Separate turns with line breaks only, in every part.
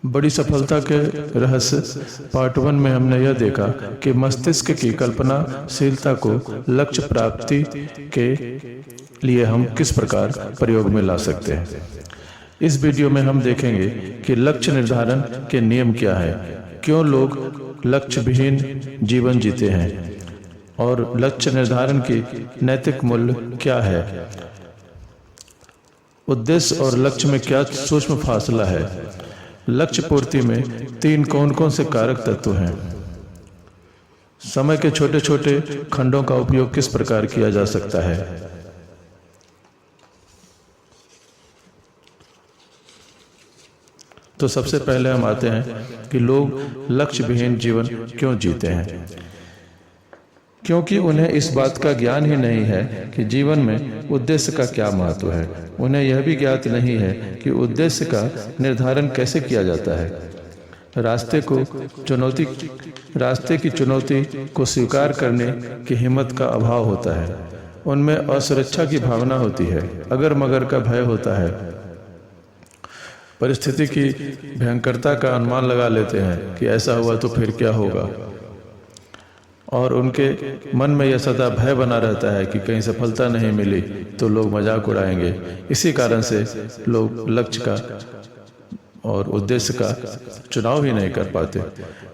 बड़ी सफलता के रहस्य पार्ट 1 में हमने यह देखा कि मस्तिष्क की कल्पनाशीलता को लक्ष्य प्राप्ति के लिए हम किस प्रकार प्रयोग में ला सकते हैं। इस वीडियो में हम देखेंगे कि लक्ष्य निर्धारण के नियम क्या है, क्यों लोग लक्ष्य विहीन जीवन जीते हैं और लक्ष्य निर्धारण की नैतिक मूल्य क्या है, उद्देश्य और लक्ष्य में क्या सूक्ष्म फासला है, लक्ष्य पूर्ति में 3 कौन कौन से कारक तत्व हैं, समय के छोटे छोटे खंडों का उपयोग किस प्रकार किया जा सकता है। तो सबसे पहले हम आते हैं कि लोग लक्ष्य विहीन जीवन क्यों जीते हैं। क्योंकि उन्हें इस बात का ज्ञान ही नहीं है कि जीवन में उद्देश्य का क्या महत्व है। उन्हें यह भी ज्ञात नहीं है कि उद्देश्य का निर्धारण कैसे किया जाता है। रास्ते की चुनौती को स्वीकार करने की हिम्मत का अभाव होता है। उनमें असुरक्षा की भावना होती है, अगर मगर का भय होता है, परिस्थिति की भयंकरता का अनुमान लगा लेते हैं कि ऐसा हुआ तो फिर क्या होगा, और उनके मन में यह सदा भय बना रहता है कि कहीं सफलता नहीं मिली तो लोग मजाक उड़ाएंगे। इसी कारण से लोग लक्ष्य का और उद्देश्य का चुनाव ही नहीं कर पाते।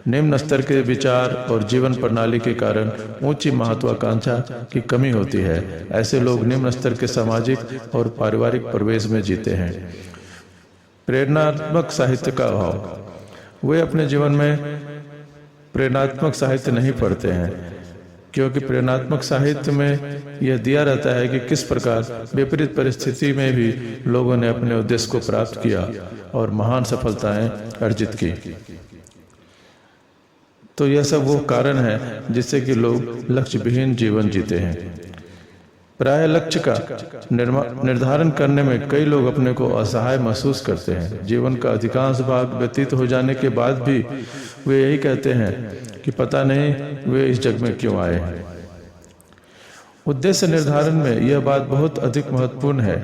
निम्न स्तर के विचार और जीवन प्रणाली के कारण ऊंची महत्वाकांक्षा की कमी होती है। ऐसे लोग निम्न स्तर के सामाजिक और पारिवारिक परिवेश में जीते हैं। प्रेरणात्मक साहित्य का अभाव। वे अपने जीवन में प्रेरणात्मक साहित्य नहीं पढ़ते हैं, क्योंकि प्रेरणात्मक साहित्य में यह दिया रहता है कि किस प्रकार विपरीत परिस्थिति में भी लोगों ने अपने उद्देश्य को प्राप्त किया और महान सफलताएं अर्जित की। तो यह सब वो कारण है जिससे कि लोग लक्ष्य विहीन जीवन जीते हैं। प्राय लक्ष्य का निर्धारण करने में कई लोग अपने को असहाय महसूस करते हैं। जीवन का अधिकांश भाग व्यतीत हो जाने के बाद भी वे यही कहते हैं कि पता नहीं वे इस जग में क्यों आए हैं। उद्देश्य निर्धारण में यह बात बहुत अधिक महत्वपूर्ण है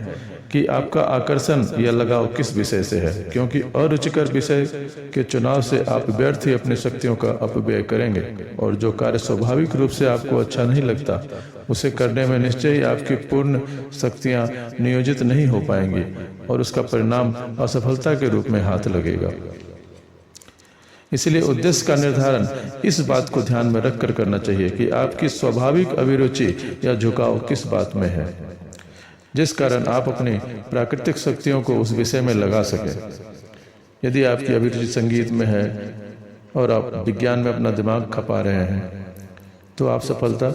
कि आपका आकर्षण या लगाव किस विषय से है, क्योंकि अरुचिकर विषय के चुनाव से आप व्यर्थ ही अपनी शक्तियों का अपव्यय करेंगे और जो कार्य स्वाभाविक रूप से आपको अच्छा नहीं लगता उसे करने में निश्चय ही आपकी पूर्ण शक्तियां नियोजित नहीं हो पाएंगी और उसका परिणाम असफलता के रूप में हाथ लगेगा। इसलिए उद्देश्य का निर्धारण इस बात को ध्यान में रखकर करना चाहिए कि आपकी स्वाभाविक अभिरुचि या झुकाव किस बात में है, जिस कारण आप अपनी प्राकृतिक शक्तियों को उस विषय में लगा सकें। यदि आपकी अभिरुचि संगीत में है और आप विज्ञान में अपना दिमाग खपा रहे हैं तो आप सफलता